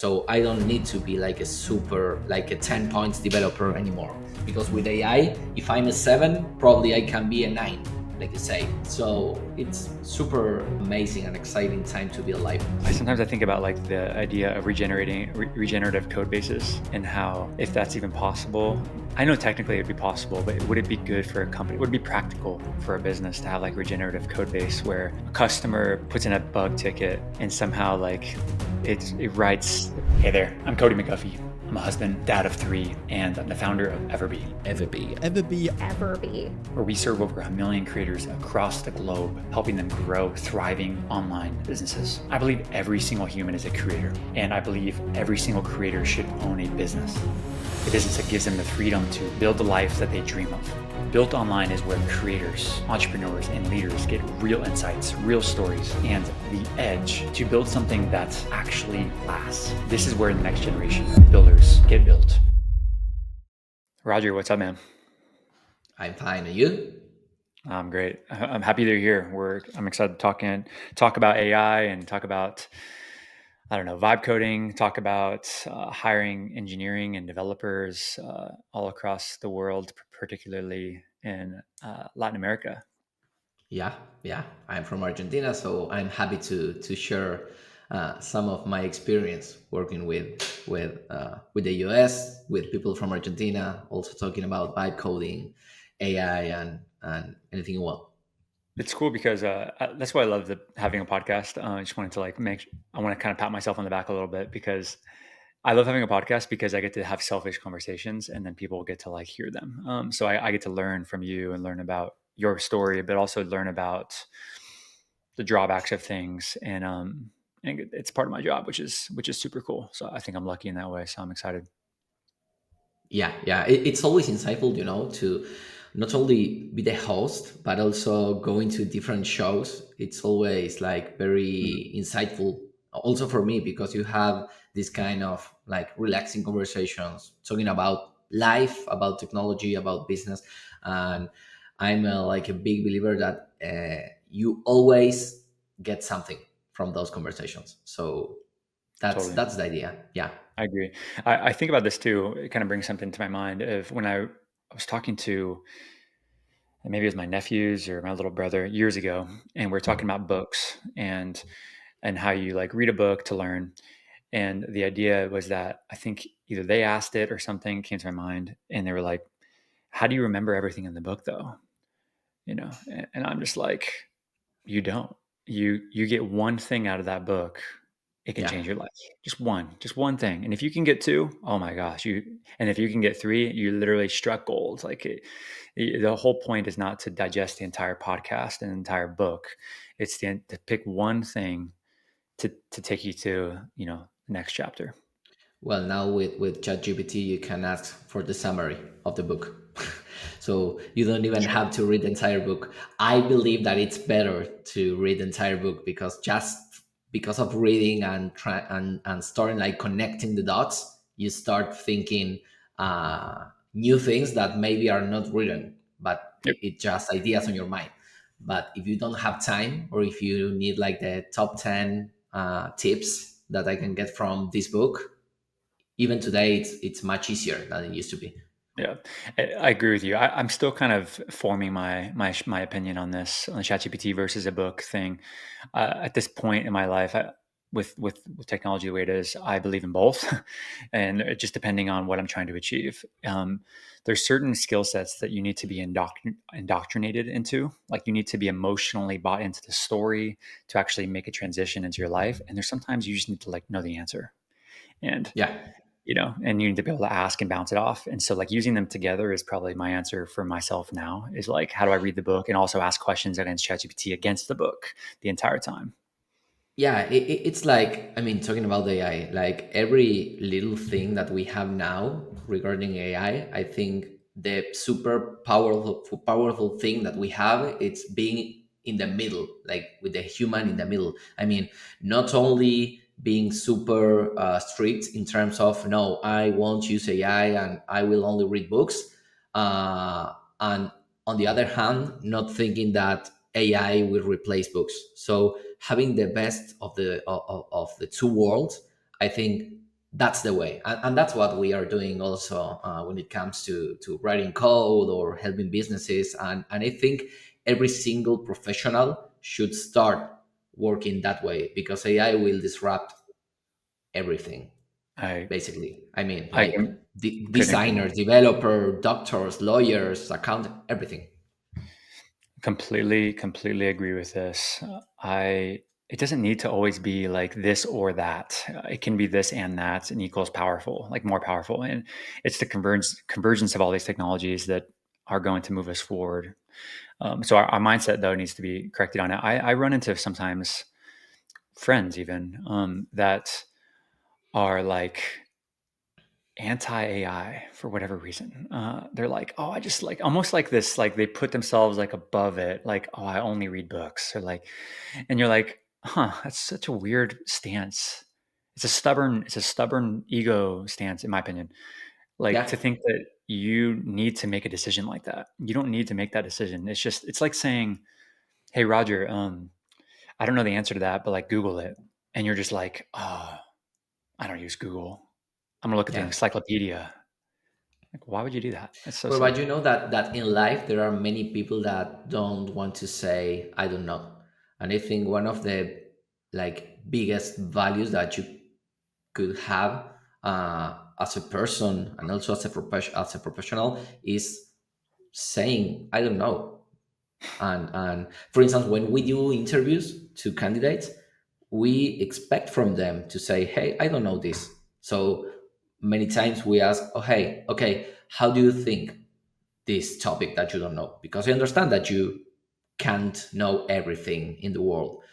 So I don't need to be like a super, like a 10 points developer anymore. Because with AI, if I'm a 7, probably I can be a 9, like you say. So it's super amazing and exciting time to be alive. Sometimes I think about like the idea of regenerative code bases and how, if that's even possible. I know technically it'd be possible, but would it be good for a company? Would it be practical for a business to have like regenerative code base where a customer puts in a bug ticket and somehow like it writes, "Hey there, I'm Cody McGuffie. I'm a husband, dad of 3, and I'm the founder of EverBee." EverBee. Where we serve over 1 million creators across the globe, helping them grow thriving online businesses. I believe every single human is a creator, and I believe every single creator should own a business. A business that gives them the freedom to build the life that they dream of. Built Online is where creators, entrepreneurs, and leaders get real insights, real stories, and the edge to build something that actually lasts. This is where the next generation of builders get built. Roger, what's up, man? I'm fine. And you? I'm great. I'm happy they're here. I'm excited to talk about AI and talk about, I don't know, vibe coding, talk about hiring engineering and developers all across the world, particularly in Latin America. Yeah, yeah. I'm from Argentina, so I'm happy to share some of my experience working with the US, with people from Argentina, also talking about vibe coding, AI, and anything you want. It's cool because that's why I love having a podcast. I just wanted to I want to kind of pat myself on the back a little bit because I love having a podcast because I get to have selfish conversations and then people get to like hear them. So I get to learn from you and learn about your story, but also learn about the drawbacks of things. And it's part of my job, which is super cool. So I think I'm lucky in that way. So I'm excited. Yeah, yeah. It's always insightful, to not only be the host, but also going to different shows. It's always like Mhm. very insightful, also for me, because you have this kind of like relaxing conversations, talking about life, about technology, about business. And I'm like a big believer that you always get something from those conversations. So Totally. that's the idea. Yeah. I agree. I think about this too. It kind of brings something to my mind of when I was talking to, and maybe it was my nephews or my little brother years ago, and we're talking about books and how you like read a book to learn. And the idea was that I think either they asked it or something came to my mind, and they were like, "How do you remember everything in the book, though?" And I'm just like, "You don't. You get one thing out of that book, it can Yeah. change your life. Just one thing. And if you can get two, oh my gosh, and if you can get three, you literally struck gold. The whole point is not to digest the entire podcast and entire book. It's to pick one thing to take you to, the next chapter. Well, now with ChatGPT, you can ask for the summary of the book. So you don't even Sure. have to read the entire book. I believe that it's better to read the entire book because just because of reading and starting like connecting the dots, you start thinking new things that maybe are not written, but Yep. it's just ideas on your mind. But if you don't have time, or if you need like the top 10 tips that I can get from this book, even today it's much easier than it used to be. Yeah, I agree with you. I'm still kind of forming my opinion on this, on the ChatGPT versus a book thing. At this point in my life, with technology the way it is, I believe in both, and just depending on what I'm trying to achieve. There's certain skill sets that you need to be indoctrinated into. Like you need to be emotionally bought into the story to actually make a transition into your life. And there's sometimes you just need to like know the answer. And Yeah. and you need to be able to ask and bounce it off. And so like using them together is probably my answer for myself now is like, how do I read the book and also ask questions against ChatGPT against the book the entire time? Yeah, it's like, I mean, talking about AI, like every little thing that we have now regarding AI, I think the super powerful thing that we have, it's being in the middle, like with the human in the middle. I mean, not only being super strict in terms of no, I won't use AI and I will only read books, and on the other hand, not thinking that AI will replace books. So having the best of the two worlds, I think that's the way, and that's what we are doing also when it comes to writing code or helping businesses, and I think every single professional should start working that way, because AI will disrupt everything, I basically. I mean, I like couldn't agree designers, more. developer, doctors, lawyers, accountant, everything. Completely agree with this. I It doesn't need to always be like this or that. It can be this and that and equals powerful, like more powerful. And it's the convergence of all these technologies that are going to move us forward. So our mindset though needs to be corrected on it. I run into sometimes friends even that are like anti AI for whatever reason. They're like, oh, I just like almost like this, like they put themselves like above it, like, oh, I only read books, or like, and you're like, huh, that's such a weird stance. It's a stubborn ego stance, in my opinion. Like to Yeah. think that you need to make a decision like that. You don't need to make that decision. It's like saying, hey, Roger, I don't know the answer to that, but like Google it. And you're just like, oh, I don't use Google. I'm gonna look at the Yeah. encyclopedia. Like, why would you do that? That's so But silly. you know that in life there are many people that don't want to say I don't know, and I think one of the like biggest values that you could have as a person and also as as a professional is saying I don't know. And for instance, when we do interviews to candidates, we expect from them to say, hey, I don't know this. So many times we ask, oh, hey, okay, how do you think this topic that you don't know? Because I understand that you can't know everything in the world.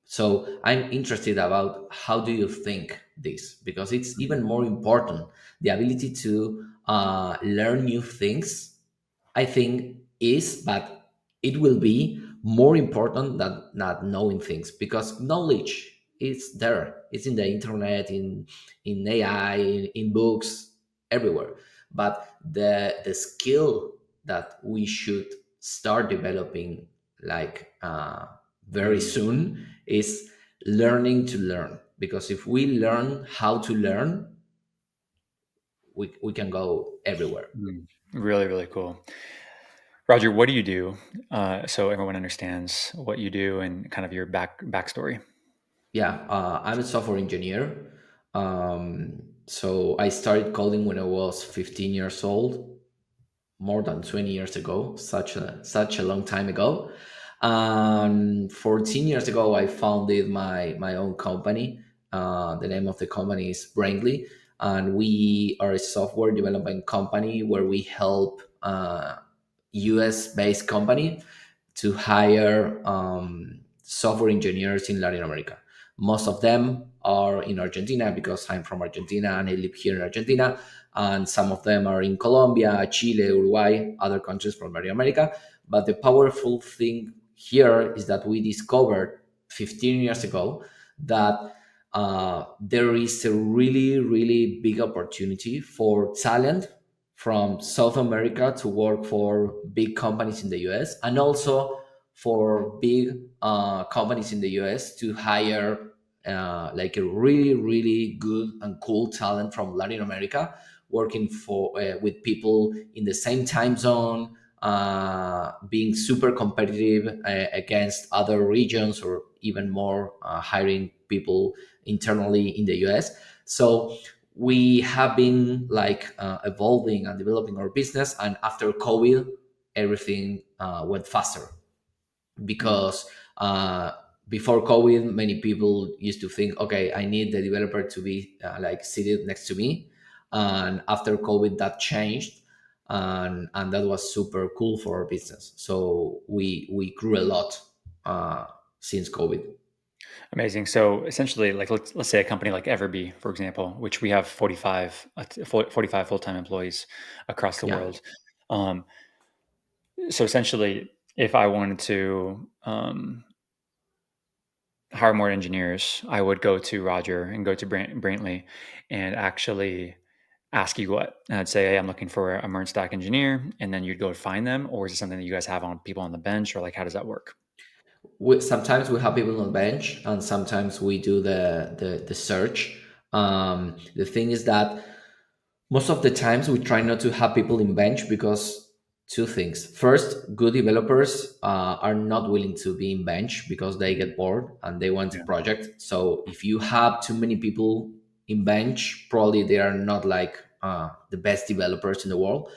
So I'm interested about how do you think this, because it's even more important, the ability to learn new things, I think is, but it will be more important than not knowing things, because knowledge is there. It's in the internet, in AI, in books, everywhere. But the skill that we should start developing, like very Mm, soon, is learning to learn. Because if we learn how to learn, we can go everywhere. mm. Really, really cool. Roger, what do you do? So everyone understands what you do and kind of your backstory. Yeah, I'm a software engineer. So I started coding when I was 15 years old, more than 20 years ago, such a long time ago. 14 years ago, I founded my own company. The name of the company is Braintly, and we are a software development company where we help US based company to hire software engineers in Latin America. Most of them are in Argentina, because I'm from Argentina and I live here in Argentina. And some of them are in Colombia, Chile, Uruguay, other countries from Latin America. But the powerful thing here is that we discovered 15 years ago that there is a really, really big opportunity for talent from South America to work for big companies in the US, and also for big companies in the US to hire like a really, really good and cool talent from Latin America, working for with people in the same time zone, being super competitive against other regions, or even more hiring people internally in the US. So we have been like evolving and developing our business, and after COVID everything went faster, Mm. because before COVID many people used to think, okay, I need the developer to be like seated next to me, and after COVID that changed, and that was super cool for our business. So we grew a lot uh, since COVID. Amazing. So essentially, like let's say a company like EverBee, for example, which we have 45 full-time employees across the Yeah. world. Um, so essentially, if I wanted to hire more engineers, I would go to Roger and go to Braintly and actually ask you what. And I'd say, hey, I'm looking for a MERN stack engineer. And then you'd go find them. Or is it something that you guys have on people on the bench? Or like, how does that work? Sometimes we have people on the bench, and sometimes we do the search. The thing is that most of the times we try not to have people in bench because two things. First, good developers are not willing to be in bench because they get bored and they want a Yeah. project. So if you have too many people in bench, probably they are not like the best developers in the world.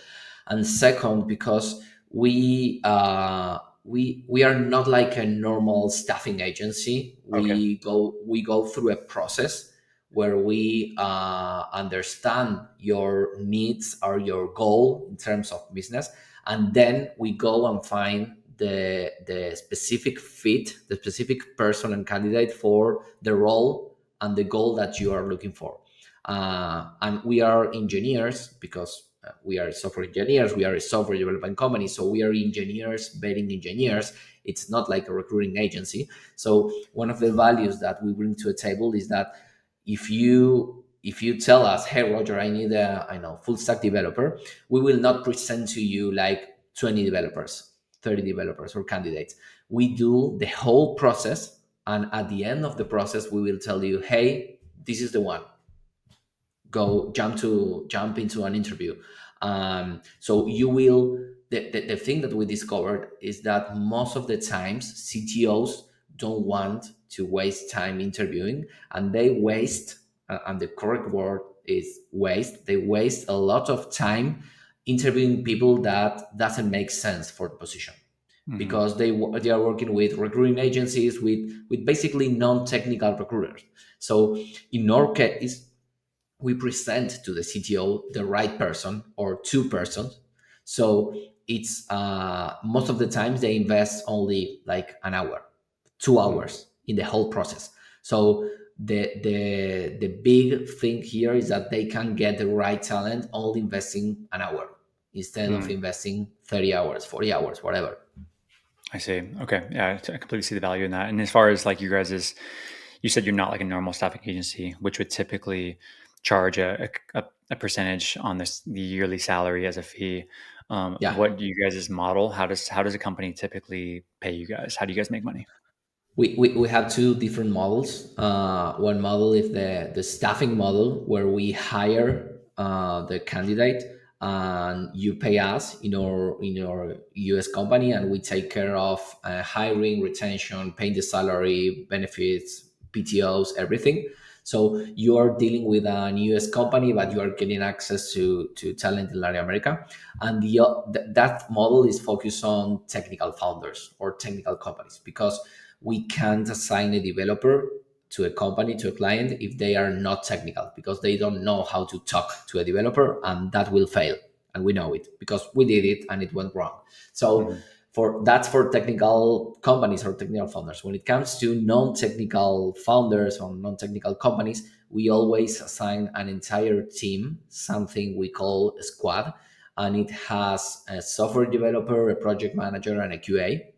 And second, because we are not like a normal staffing agency. Okay. We go through a process where we understand your needs or your goal in terms of business, and then we go and find the specific fit, the specific person and candidate for the role and the goal that you are looking for. And we are engineers because we are software engineers. We are a software development company, so we are engineers betting engineers. It's not like a recruiting agency. So one of the values that we bring to a table is that if you tell us, hey Roger, I need a full stack developer, we will not present to you like 20 developers, 30 developers or candidates. We do the whole process, and at the end of the process we will tell you, hey, this is the one, go jump into an interview. So you will the thing that we discovered is that most of the times CTOs don't want to waste time interviewing, and they waste, and the correct word is waste, they waste a lot of time interviewing people that doesn't make sense for the position, Hmm. because they are working with recruiting agencies with basically non-technical recruiters. So in our case, we present to the CTO the right person or two persons. So it's most of the times they invest only like an hour, 2 hours in the whole process. So the big thing here is that they can get the right talent only investing an hour instead of Mm, investing 30 hours, 40 hours, whatever. I see. Okay. Yeah, I completely see the value in that. And as far as like you guys is, you said you're not like a normal staffing agency, which would typically charge a percentage on the yearly salary as a fee. Yeah. What do you guys' model? How does a company typically pay you guys? How do you guys make money? We have two different models. One model is the staffing model, where we hire the candidate and you pay us in our US company, and we take care of hiring, retention, paying the salary, benefits, PTOs, everything. So you are dealing with an US company, but you are getting access to talent in Latin America. And that model is focused on technical founders or technical companies, because we can't assign a developer to a company, to a client, if they are not technical, because they don't know how to talk to a developer, and that will fail, and we know it because we did it and it went wrong. So Mhm. for technical companies or technical founders. When it comes to non-technical founders or non-technical companies, we always assign an entire team, something we call a squad, and it has a software developer, a project manager, and a QA.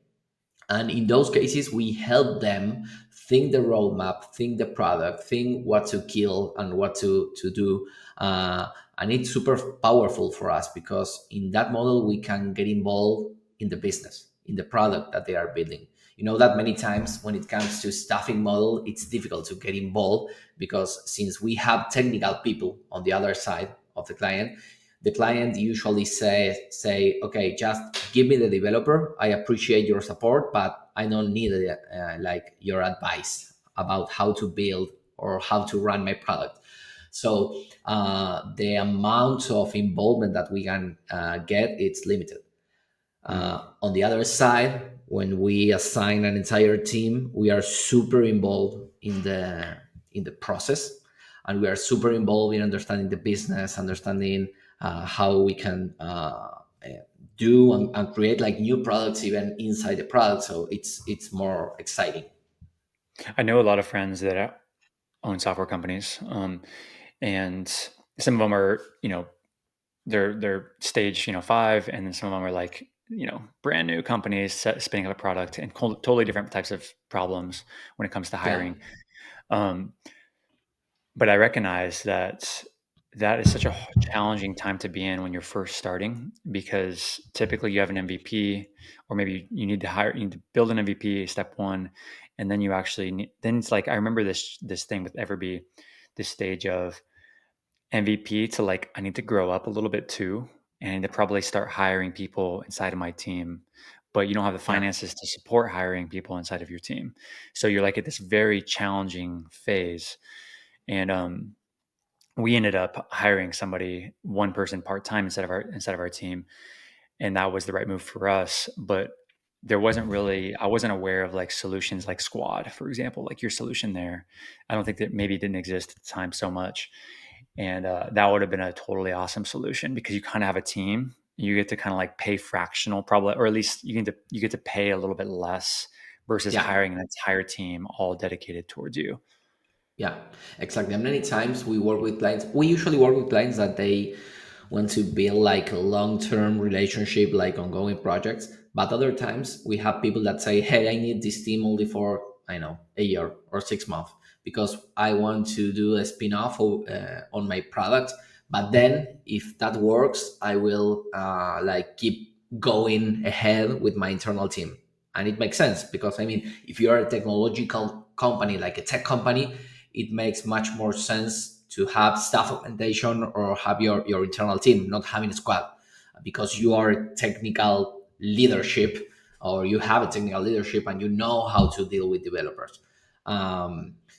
And in those cases, we help them think the roadmap, think the product, think what to kill and what to do. And it's super powerful for us, because in that model, we can get involved in the business, in the product that they are building. You know that many times when it comes to staffing model, it's difficult to get involved, because since we have technical people on the other side of the client usually say, okay, just give me the developer, I appreciate your support, but I don't need like your advice about how to build or how to run my product. So the amount of involvement that we can get, it's limited. Mhm. On the other side, when we assign an entire team, we are super involved in the process, and we are super involved in understanding the business, understanding how we can do and create like new products even inside the product. So it's more exciting. I know a lot of friends that own software companies, and some of them are, they're stage, 5, and then some of them are like, brand new companies spinning up a product and totally different types of problems when it comes to Yeah, hiring. Um, but I recognize that that is such a challenging time to be in when you're first starting, because typically you have an MVP, or maybe you need to build an MVP, step one, and then you actually then it's like, I remember this thing with EverBee. this stage of MVP to like, I need to grow up a little bit too, and I need to probably start hiring people inside of my team. But you don't have the Yeah, finances to support hiring people inside of your team. So you're like at this very challenging phase. And we ended up hiring somebody, one person part time instead of our team, and that was the right move for us. But there wasn't really, I wasn't aware of like solutions like Squad, for example, like your solution there. I don't think that maybe didn't exist at the time so much, and that would have been a totally awesome solution because you kind of have a team. You get to kind of like pay fractional, probably, or at least you get to pay a little bit less versus yeah. hiring an entire team all dedicated towards you. Yeah, exactly. And many times we work with clients. We usually work with clients that they want to build like a long-term relationship, like ongoing projects. But other times we have people that say, "Hey, I need this team only for I know a year or 6 months because I want to do a spin-off on my product. But then if that works, I will like keep going ahead with my internal team." And it makes sense because I mean, if you are a technological company, like a tech company, it makes much more sense to have staff augmentation or have your internal team, not having a squad, because you are technical leadership or you have a technical leadership and you know how to deal with developers.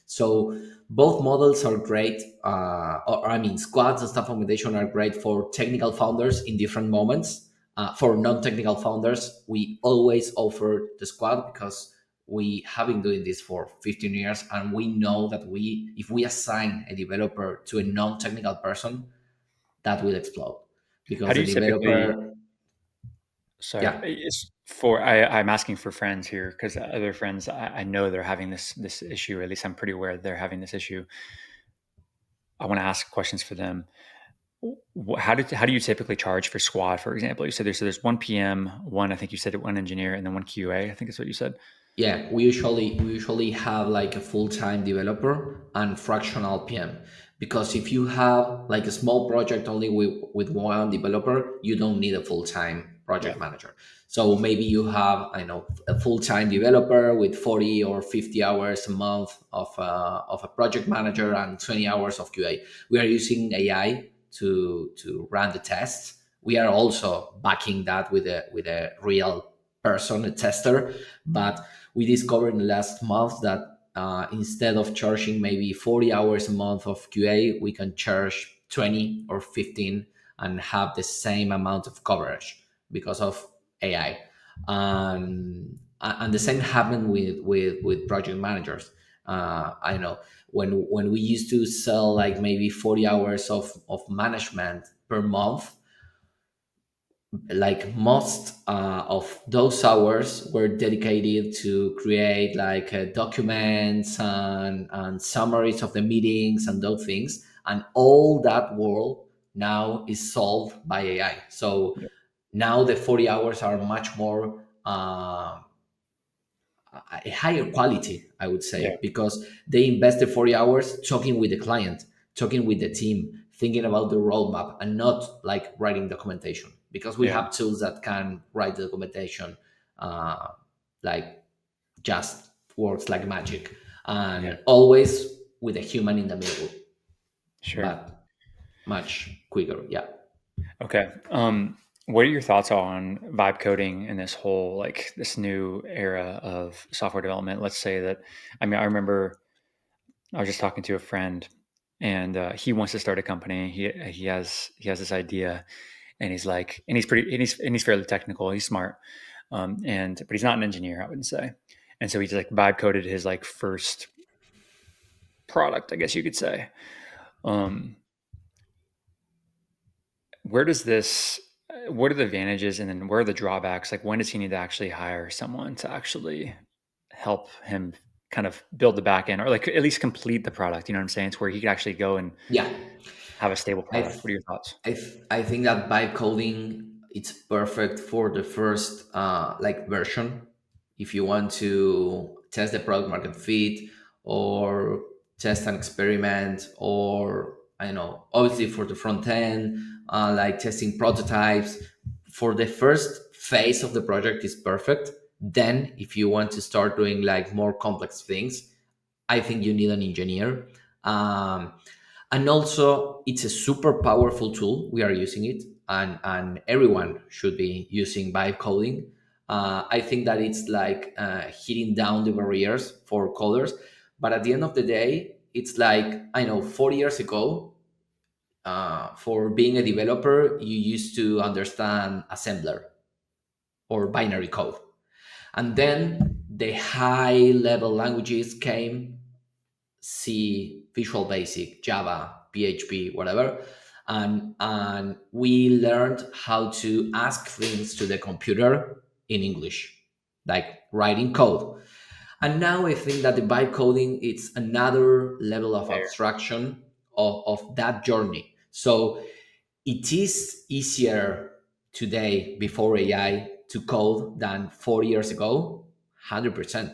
So both models are great. Or I mean, squads and staff augmentation are great for technical founders in different moments. For non-technical founders, we always offer the squad because we have been doing this for 15 years and we know that we if we assign a developer to a non-technical person, that will explode How because do the you typically developer. Sorry, Yeah, it's I'm asking for friends here because other friends I know they're having this issue. Or at least I'm pretty aware they're having this issue. I want to ask questions for them. How do you typically charge for squad? For example, you said there's one PM, one I think you said one engineer, and then one QA. I think is what you said. yeah, we usually have like a full-time developer and fractional PM, because if you have like a small project only with one developer, you don't need a full-time Yeah, project manager. So maybe you have, I know, a full-time developer with 40 or 50 hours a month of a project manager and 20 hours of QA. We are using AI to run the tests. We are also backing that with a real person, a tester. But we discovered in the last month that instead of charging maybe 40 hours a month of QA, we can charge 20 or 15 and have the same amount of coverage because of AI. And the same happened with project managers. I know when we used to sell like maybe 40 hours of management per month, like most of those hours were dedicated to create like documents and summaries of the meetings and those things, and all that world now is solved by AI. So yeah, now the 40 hours are much more a higher quality, I would yeah, say, because they invest the 40 hours talking with the client, talking with the team, thinking about the roadmap, and not like writing documentation. Because we yeah, have tools that can write the documentation, like just works like magic, yeah. and always with a human in the middle, Sure. but much quicker. Yeah. Okay. What are your thoughts on vibe coding and this whole like this new era of software development? Let's say that I mean I remember I was just talking to a friend, and he wants to start a company. He has this idea, and he's like, and he's pretty, and he's fairly technical. He's smart, and but he's not an engineer, I wouldn't say. And so he's like vibe coded his like first product, I guess you could say. Um, where does this? What are the advantages, and then where are the drawbacks? Like, when does he need to actually hire someone to actually help him kind of build the back end, or like at least complete the product? You know what I'm saying? It's where he could actually go and Yeah. have a stable I product. What are your thoughts? I think that vibe coding it's perfect for the first like version. If you want to test the product market fit or test an experiment, or I don't know, obviously for the front end, like testing prototypes, for the first phase of the project is perfect. Then if you want to start doing like more complex things, I think you need an engineer. um, and also it's a super powerful tool. We are using it, and everyone should be using vibe coding. I think that it's like hitting down the barriers for coders, but at the end of the day, it's like, I know 4 years ago, for being a developer, you used to understand assembler or binary code. And then the high level languages came: C, Visual Basic, Java, PHP, whatever. And we learned how to ask things to the computer in English, like writing code. And now I think that the vibe coding, it's another level of Fair. abstraction of that journey. So it is easier today, before AI, to code than 4 years ago. 100%.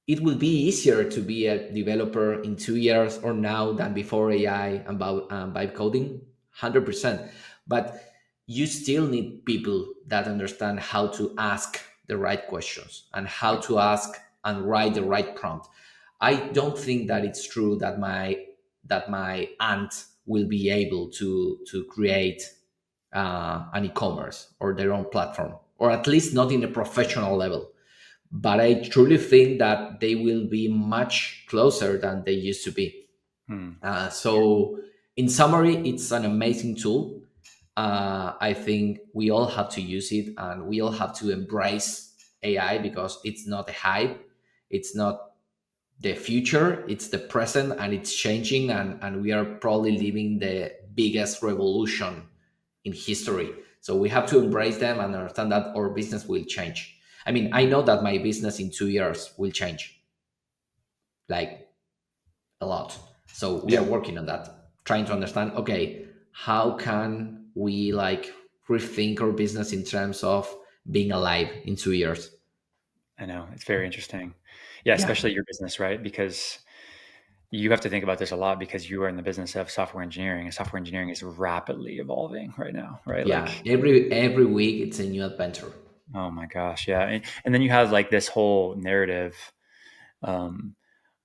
It will be easier to be a developer in 2 years or now than before AI and vibe coding. 100%. But you still need people that understand how to ask the right questions and how to ask and write the right prompt. I don't think that it's true that my aunt will be able to create an e-commerce or their own platform, or at least not in a professional level. But I truly think that they will be much closer than they used to be. Hmm. So, in summary, it's an amazing tool. I think we all have to use it, and we all have to embrace AI, because it's not a hype, it's not the future, it's the present, and it's changing, and we are probably living the biggest revolution in history. So we have to embrace them and understand that our business will change. I mean, I know that my business in 2 years will change, like, a lot. So we are Yeah, working on that, trying to understand, okay, how can we like rethink our business in terms of being alive in 2 years? I know. It's very interesting. Yeah, Yeah. especially your business, right? Because you have to think about this a lot because you are in the business of software engineering, and software engineering is rapidly evolving right now, right? Yeah. Like, Every week it's a new adventure. oh my gosh, yeah. And then you have like this whole narrative um,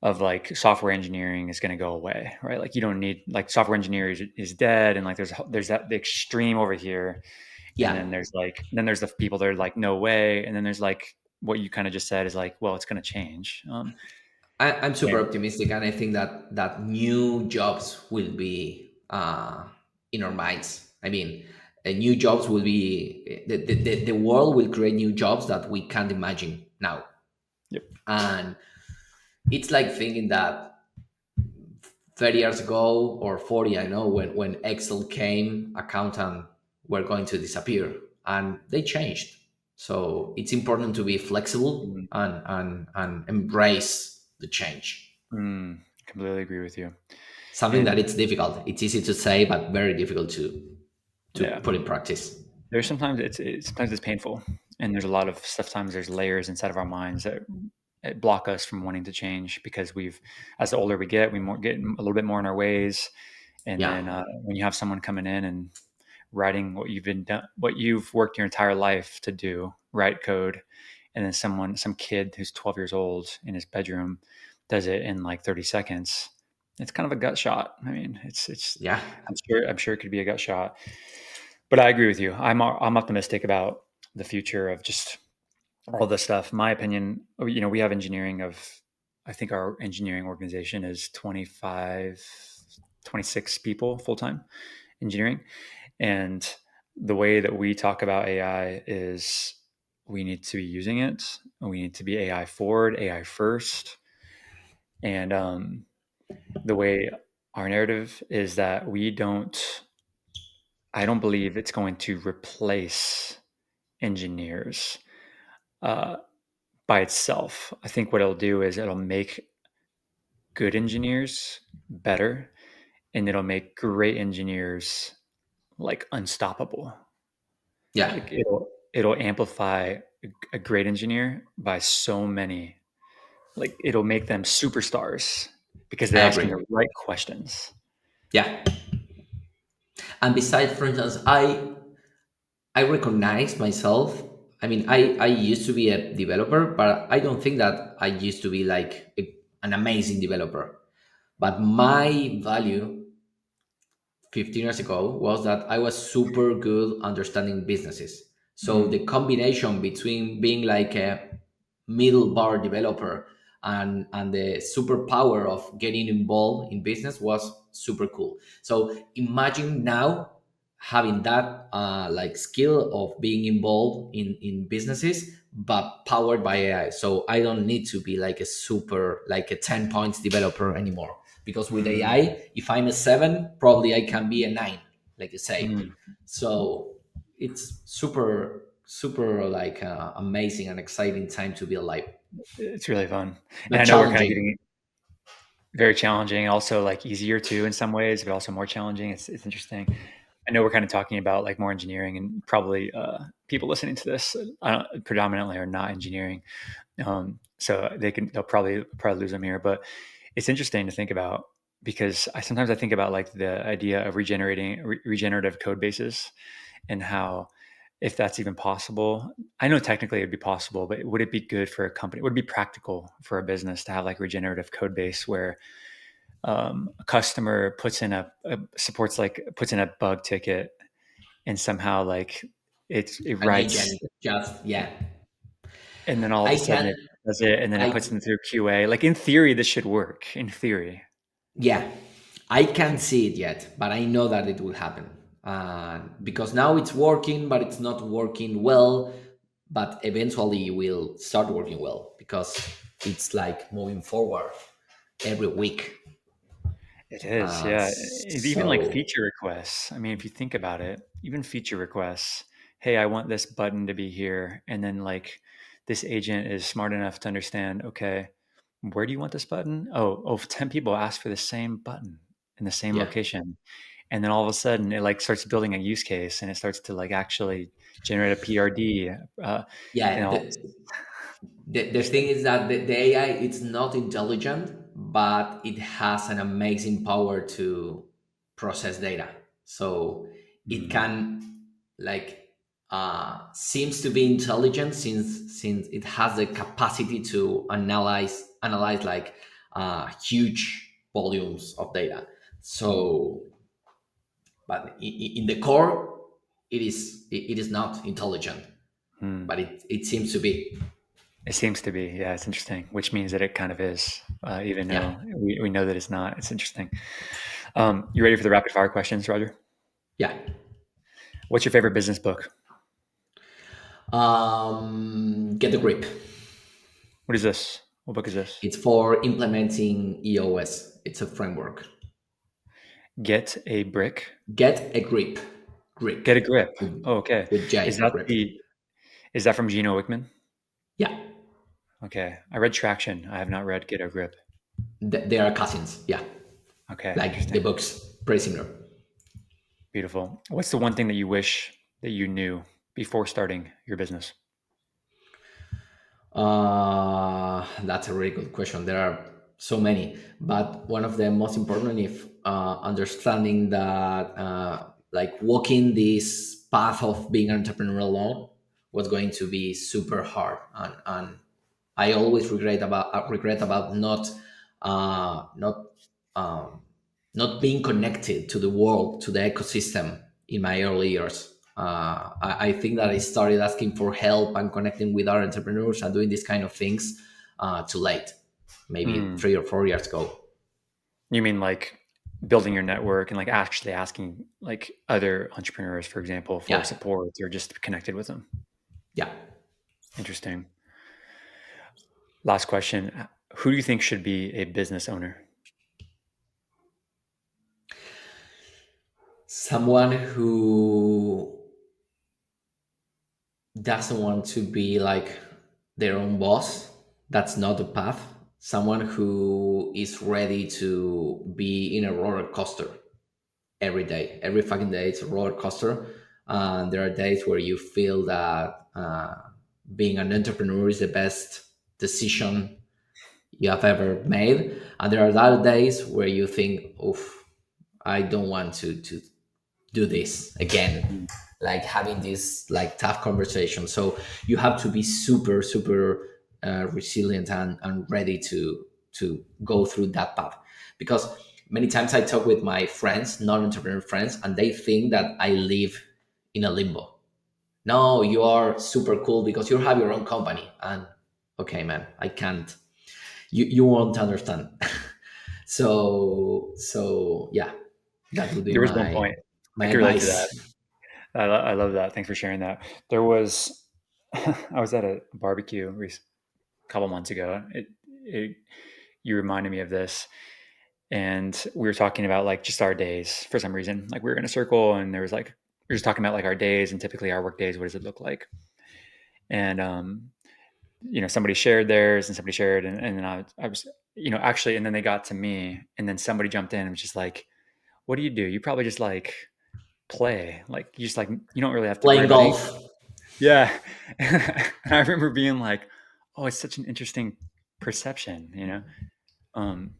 of like software engineering is going to go away, right? Like you don't need like software engineering is dead, and like there's that the extreme over here, and Yeah. then there's the people that are like no way, and then there's like what you kind of just said is like, well, it's going to change. I'm super And optimistic, and I think that new jobs will be in our minds. I mean, new jobs will be the world will create new jobs that we can't imagine now. yep. And it's like thinking that 30 years ago or 40, I know, when Excel came, accountant were going to disappear, and they changed. So it's important to be flexible Mm, and embrace the change. completely agree with you. Something that And it's difficult. It's easy to say, but very difficult to yeah, put in practice. there's sometimes it's painful, and there's a lot of sometimes there's layers inside of our minds that block us from wanting to change because as the older we get, we get a little bit more in our ways. And Yeah, then when you have someone coming in and writing what you've worked your entire life to do, write code, and then some kid who's 12 years old in his bedroom does it in like 30 seconds. It's kind of a gut shot. I mean, it's yeah, I'm sure it could be a gut shot. But I agree with you. I'm optimistic about the future of just all this stuff. My opinion, we have engineering of, I think our engineering organization is 25, 26 people full time engineering. And the way that we talk about AI is we need to be using it. We need to be AI forward, AI first. And the way our narrative is that I don't believe it's going to replace engineers uh, by itself. I think what it'll do is it'll make good engineers better, and it'll make great engineers like unstoppable. yeah. Like it'll amplify a great engineer by so many. Like it'll make them superstars because I they're asking agree. the right questions. Yeah. And besides, for instance, I recognize myself. I mean, I used to be a developer, but I don't think that I used to be like an amazing developer. But my value 15 years ago was that I was super good understanding businesses. So Mm, the combination between being like a middle bar developer and the superpower of getting involved in business was super cool. So imagine now having that like skill of being involved in businesses but powered by AI. So I don't need to be like a super like a 10 points developer anymore, because with mm, AI, if I'm a 7, probably I can be a 9, like you say. mm. So it's super like amazing and exciting time to be alive, It's really fun, and but I know we're kind of challenging. getting very challenging, and also like easier too in some ways, but also more challenging. It's interesting. I know we're kind of talking about like more engineering, and probably people listening to this predominantly are not engineering, so they'll probably lose them here. But it's interesting to think about because I think about like the idea of regenerative code bases and how if that's even possible. I know technically it'd be possible, but would it be good for a company? Would it be practical for a business to have like regenerative code base where a customer puts in a bug ticket and somehow like it An writes, agent, just yeah. and then all of I a sudden can it does it, and then it I puts them through QA. Like in theory, this should work. In theory, Yeah, I can't see it yet, but I know that it will happen. Because now it's working, but it's not working well. But eventually, it will start working well because it's like moving forward every week. it is. Yeah, even like So feature requests. I mean, if you think about it, even feature requests. Hey, I want this button to be here, and then like this agent is smart enough to understand. Okay, where do you want this button? Oh, 10 people asked for the same button in the same yeah, location. And then all of a sudden it like starts building a use case and it starts to like actually generate a PRD. And yeah. all The thing interesting. is that the AI it's not intelligent, but it has an amazing power to process data. So it Mm, can like seems to be intelligent since it has the capacity to analyze like huge volumes of data. So, but in the core, it is not intelligent, mm. but it seems to be. It seems to be. Yeah, it's interesting, which means that it kind of is, even Yeah. though we know that it's not. It's interesting. You ready for the rapid fire questions, Roger? Yeah. What's your favorite business book? Get the grip. What is this? What book is this? It's for implementing EOS. It's a framework. Get a brick. Get a grip. Grip Get a grip. with Oh, okay. with Is J. that Grip. the is that from Gino Wickman? Yeah, Okay. I read Traction. I have not read Get a Grip. they are cousins. Yeah, Okay, like the interesting. books, pretty similar. Beautiful. What's the one thing that you wish that you knew before starting your business? That's a really good question. There are so many, but one of the most important is understanding that like walking this path of being an entrepreneur alone was going to be super hard, and I always regret about not um, not being connected to the world, to the ecosystem in my early years. I think that I started asking for help and connecting with other entrepreneurs and doing these kind of things too late, maybe Hmm. 3 or 4 years ago. You mean like building your network and like actually asking like other entrepreneurs, for example, for Yeah, support or just connected with them? yeah. Interesting. Last question. Who do you think should be a business owner? Someone who doesn't want to be like their own boss. That's not the path. Someone who is ready to be in a roller coaster every day. Every fucking day, it's a roller coaster. And there are days where you feel that being an entrepreneur is the best decision you have ever made. And there are other days where you think, oof, I don't want to do this again, Mm. like having this like tough conversation. So you have to be super resilient and ready to go through that path. Because many times I talk with my friends, non-entrepreneur friends, and they think that I live in a limbo. No, you are super cool because you have your own company. And okay, man, I can't. You won't understand. So yeah, that would be There was one point my I could relate to advice. that. I love that. Thanks for sharing that. There was, I was at a barbecue a couple months ago. It you reminded me of this, and we were talking about like just our days for some reason. Like we were in a circle, and there was like we were just talking about like our days and typically our work days. What does it look like? And somebody shared theirs, and somebody shared, and then I was, actually, and then they got to me, and then somebody jumped in and was just like, "What do you do? You probably just like play, like you just like you don't really have to worry Playing about anything." golf. Yeah. And I remember being like, "Oh, it's such an interesting perception," you know? Um,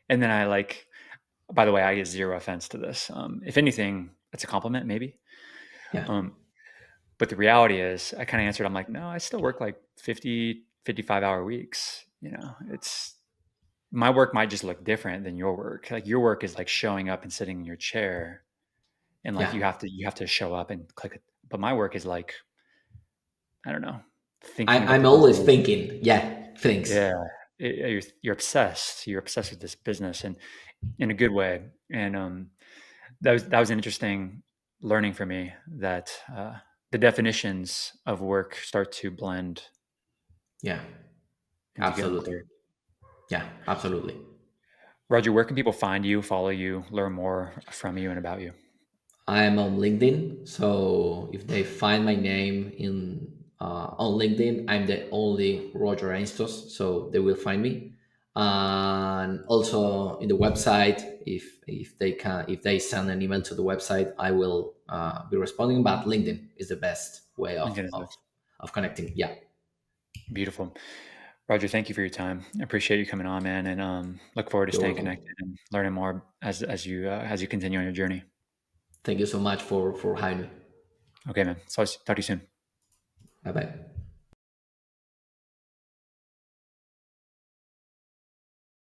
and then I like, by the way, I get zero offense to this. If anything, it's a compliment, maybe. Yeah, Um, but the reality is, I kind of answered, I'm like, no, I still work like 50, 55-hour weeks. It's my work might just look different than your work. Like your work is like showing up and sitting in your chair and like yeah. you have to show up and click it. But my work is like, I don't know, I, thinking about I'm the always business. thinking. Yeah, thanks. Yeah, you're obsessed. You're obsessed with this business, and in a good way. And that was an interesting learning for me that the definitions of work start to blend Yeah, and to become absolutely. clear. Yeah, absolutely. Roger, where can people find you, follow you, learn more from you and about you? I'm on LinkedIn, so if they find my name in on LinkedIn, I'm the only Roger Einstoss, so they will find me. And also in the website, if they send an email to the website, I will be responding. But LinkedIn is the best way LinkedIn is this. of connecting. Yeah, Beautiful. Roger, thank you for your time. I appreciate you coming on, man, and look forward to you're staying welcome. connected and learning more as you continue on your journey. Thank you so much for having me. Okay, man. So talk to you soon. Bye bye.